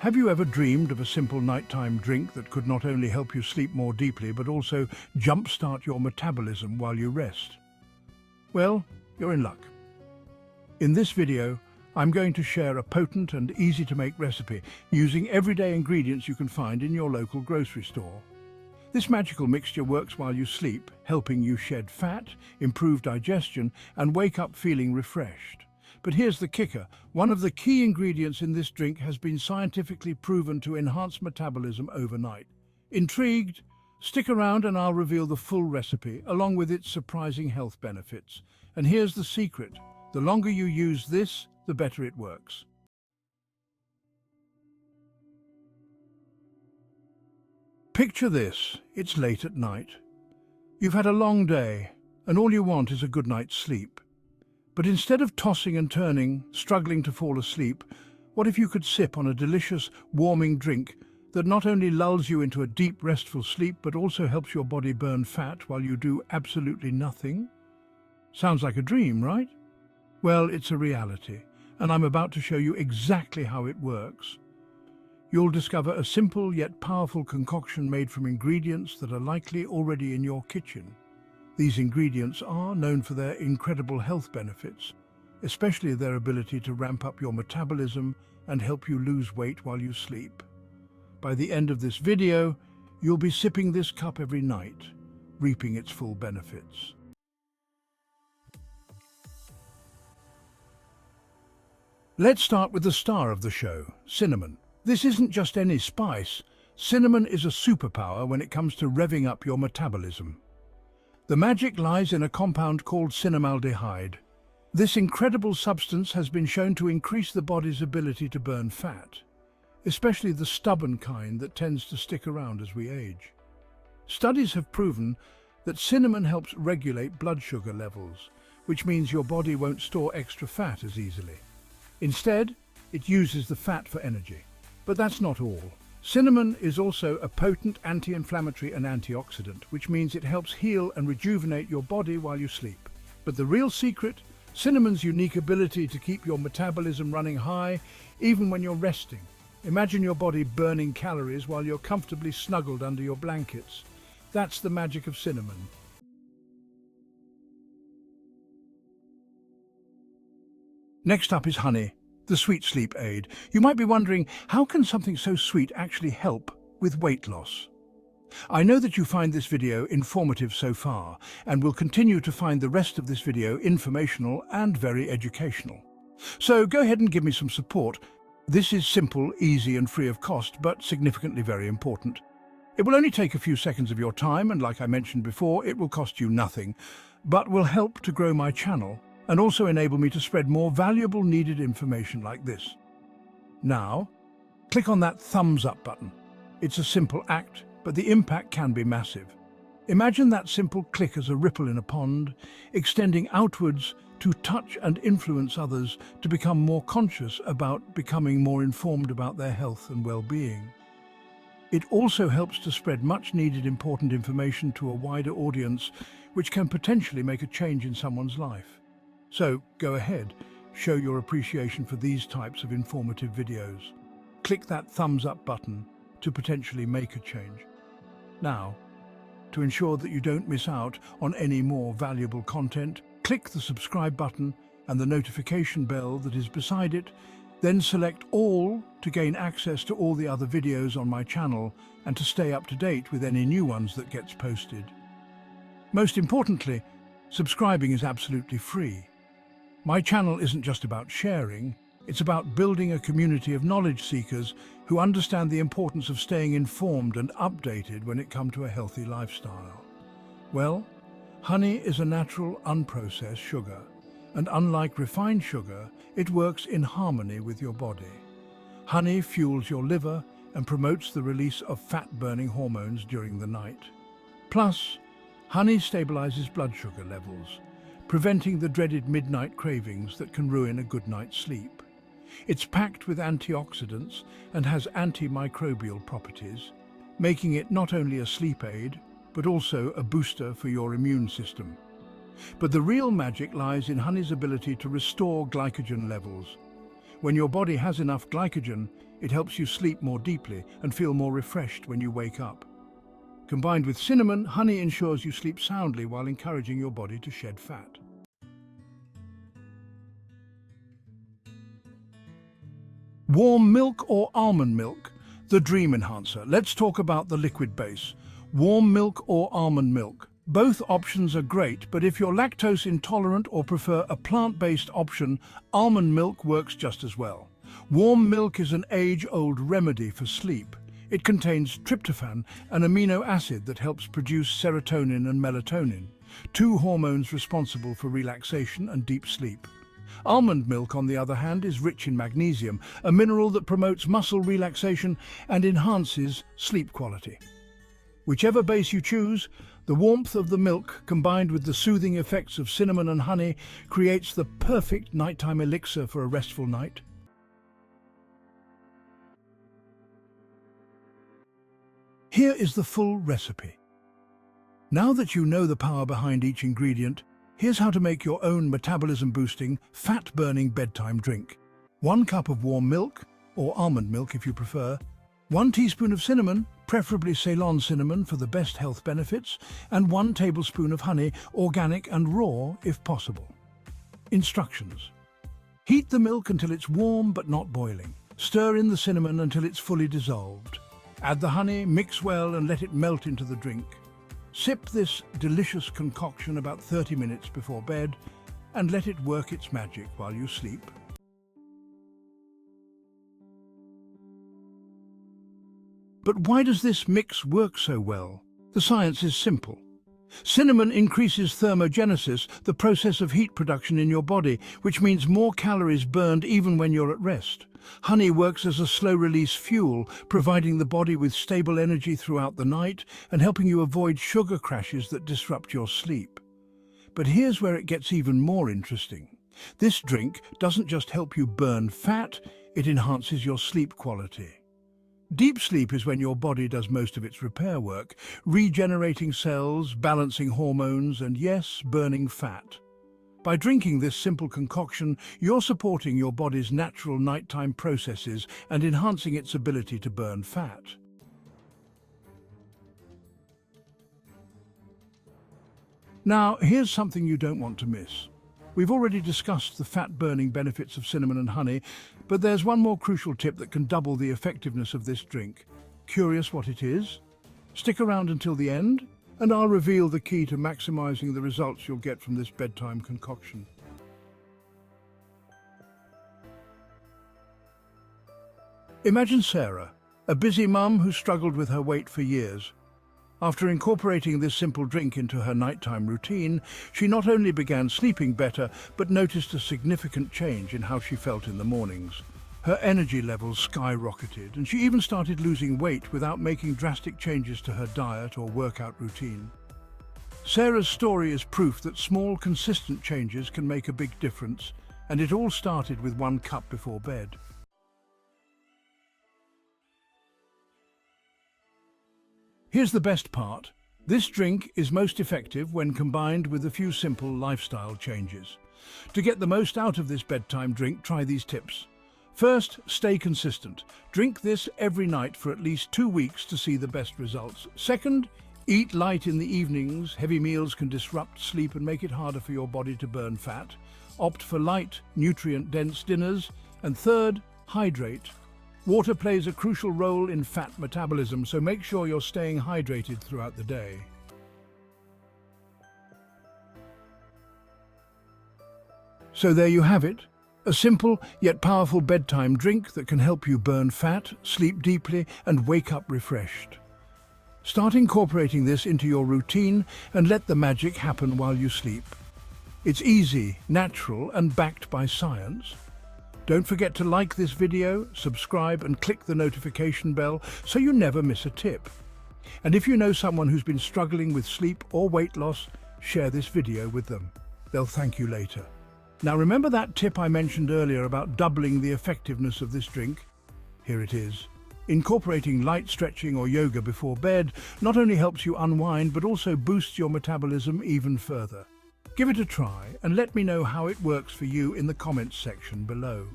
Have you ever dreamed of a simple nighttime drink that could not only help you sleep more deeply but also jumpstart your metabolism while you rest? Well, you're in luck. In this video, I'm going to share a potent and easy-to-make recipe using everyday ingredients you can find in your local grocery store. This magical mixture works while you sleep, helping you shed fat, improve digestion, and wake up feeling refreshed. But here's the kicker. One of the key ingredients in this drink has been scientifically proven to enhance metabolism overnight. Intrigued? Stick around and I'll reveal the full recipe, along with its surprising health benefits. And here's the secret. The longer you use this, the better it works. Picture this. It's late at night. You've had a long day, and all you want is a good night's sleep. But instead of tossing and turning, struggling to fall asleep, what if you could sip on a delicious, warming drink that not only lulls you into a deep, restful sleep, but also helps your body burn fat while you do absolutely nothing? Sounds like a dream, right? Well, it's a reality, and I'm about to show you exactly how it works. You'll discover a simple yet powerful concoction made from ingredients that are likely already in your kitchen. These ingredients are known for their incredible health benefits, especially their ability to ramp up your metabolism and help you lose weight while you sleep. By the end of this video, you'll be sipping this cup every night, reaping its full benefits. Let's start with the star of the show, cinnamon. This isn't just any spice. Cinnamon is a superpower when it comes to revving up your metabolism. The magic lies in a compound called cinnamaldehyde. This incredible substance has been shown to increase the body's ability to burn fat, especially the stubborn kind that tends to stick around as we age. Studies have proven that cinnamon helps regulate blood sugar levels, which means your body won't store extra fat as easily. Instead, it uses the fat for energy. But that's not all. Cinnamon is also a potent anti-inflammatory and antioxidant, which means it helps heal and rejuvenate your body while you sleep. But the real secret? Cinnamon's unique ability to keep your metabolism running high even when you're resting. Imagine your body burning calories while you're comfortably snuggled under your blankets. That's the magic of cinnamon. Next up is honey, the sweet sleep aid. You might be wondering, how can something so sweet actually help with weight loss? I know that you find this video informative so far, and will continue to find the rest of this video informational and very educational. So go ahead and give me some support. This is simple, easy and free of cost, but significantly very important. It will only take a few seconds of your time, and like I mentioned before, it will cost you nothing, but will help to grow my channel and also enable me to spread more valuable needed information like this. Now, click on that thumbs up button. It's a simple act, but the impact can be massive. Imagine that simple click as a ripple in a pond, extending outwards to touch and influence others to become more conscious about becoming more informed about their health and well-being. It also helps to spread much needed important information to a wider audience, which can potentially make a change in someone's life. So go ahead, show your appreciation for these types of informative videos. Click that thumbs up button to potentially make a change. Now, to ensure that you don't miss out on any more valuable content, click the subscribe button and the notification bell that is beside it, then select all to gain access to all the other videos on my channel and to stay up to date with any new ones that gets posted. Most importantly, subscribing is absolutely free. My channel isn't just about sharing, it's about building a community of knowledge seekers who understand the importance of staying informed and updated when it comes to a healthy lifestyle. Well, honey is a natural, unprocessed sugar, and unlike refined sugar, it works in harmony with your body. Honey fuels your liver and promotes the release of fat-burning hormones during the night. Plus, honey stabilizes blood sugar levels, preventing the dreaded midnight cravings that can ruin a good night's sleep. It's packed with antioxidants and has antimicrobial properties, making it not only a sleep aid, but also a booster for your immune system. But the real magic lies in honey's ability to restore glycogen levels. When your body has enough glycogen, It helps you sleep more deeply and feel more refreshed when you wake up. Combined with cinnamon, honey ensures you sleep soundly while encouraging your body to shed fat. Warm milk or almond milk, the dream enhancer. Let's talk about the liquid base. Warm milk or almond milk. Both options are great, but if you're lactose intolerant or prefer a plant-based option, almond milk works just as well. Warm milk is an age-old remedy for sleep. It contains tryptophan, an amino acid that helps produce serotonin and melatonin, two hormones responsible for relaxation and deep sleep. Almond milk, on the other hand, is rich in magnesium, a mineral that promotes muscle relaxation and enhances sleep quality. Whichever base you choose, the warmth of the milk, combined with the soothing effects of cinnamon and honey, creates the perfect nighttime elixir for a restful night. Here is the full recipe. Now that you know the power behind each ingredient, here's how to make your own metabolism-boosting, fat-burning bedtime drink. 1 cup of warm milk, or almond milk if you prefer, 1 teaspoon of cinnamon, preferably Ceylon cinnamon for the best health benefits, and 1 tablespoon of honey, organic and raw if possible. Instructions. Heat the milk until it's warm but not boiling. Stir in the cinnamon until it's fully dissolved. Add the honey, mix well and let it melt into the drink. Sip this delicious concoction about 30 minutes before bed and let it work its magic while you sleep. But why does this mix work so well? The science is simple. Cinnamon increases thermogenesis, the process of heat production in your body, which means more calories burned even when you're at rest. Honey works as a slow-release fuel, providing the body with stable energy throughout the night and helping you avoid sugar crashes that disrupt your sleep. But here's where it gets even more interesting. This drink doesn't just help you burn fat, it enhances your sleep quality. Deep sleep is when your body does most of its repair work, regenerating cells, balancing hormones, and yes, burning fat. By drinking this simple concoction, you're supporting your body's natural nighttime processes and enhancing its ability to burn fat. Now, here's something you don't want to miss. We've already discussed the fat-burning benefits of cinnamon and honey, but there's one more crucial tip that can double the effectiveness of this drink. Curious what it is? Stick around until the end, and I'll reveal the key to maximizing the results you'll get from this bedtime concoction. Imagine Sarah, a busy mum who struggled with her weight for years. After incorporating this simple drink into her nighttime routine, she not only began sleeping better, but noticed a significant change in how she felt in the mornings. Her energy levels skyrocketed, and she even started losing weight without making drastic changes to her diet or workout routine. Sarah's story is proof that small, consistent changes can make a big difference, and it all started with 1 cup before bed. Here's the best part. This drink is most effective when combined with a few simple lifestyle changes. To get the most out of this bedtime drink, try these tips. First, stay consistent. Drink this every night for at least 2 weeks to see the best results. Second, eat light in the evenings. Heavy meals can disrupt sleep and make it harder for your body to burn fat. Opt for light, nutrient-dense dinners. And third, hydrate. Water plays a crucial role in fat metabolism, so make sure you're staying hydrated throughout the day. So there you have it, a simple yet powerful bedtime drink that can help you burn fat, sleep deeply, and wake up refreshed. Start incorporating this into your routine and let the magic happen while you sleep. It's easy, natural, and backed by science. Don't forget to like this video, subscribe and click the notification bell so you never miss a tip. And if you know someone who's been struggling with sleep or weight loss, share this video with them. They'll thank you later. Now remember that tip I mentioned earlier about doubling the effectiveness of this drink? Here it is. Incorporating light stretching or yoga before bed not only helps you unwind but also boosts your metabolism even further. Give it a try and let me know how it works for you in the comments section below.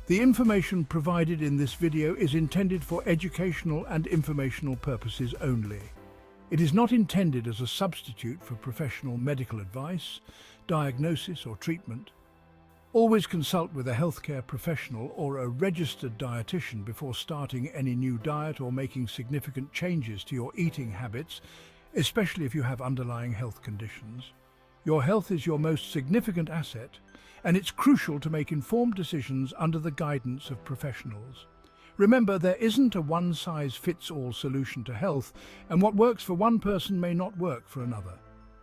The information provided in this video is intended for educational and informational purposes only. It is not intended as a substitute for professional medical advice, diagnosis, or treatment. Always consult with a healthcare professional or a registered dietitian before starting any new diet or making significant changes to your eating habits, especially if you have underlying health conditions. Your health is your most significant asset, and it's crucial to make informed decisions under the guidance of professionals. Remember, there isn't a one-size-fits-all solution to health, and what works for one person may not work for another.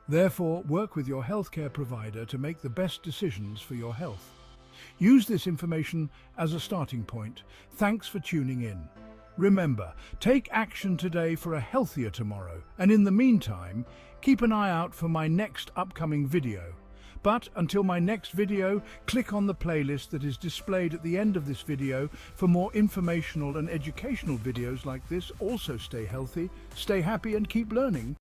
Therefore, work with your healthcare provider to make the best decisions for your health. Use this information as a starting point. Thanks for tuning in. Remember, take action today for a healthier tomorrow, and in the meantime, keep an eye out for my next upcoming video. But until my next video, click on the playlist that is displayed at the end of this video for more informational and educational videos like this. Also, stay healthy, stay happy, and keep learning.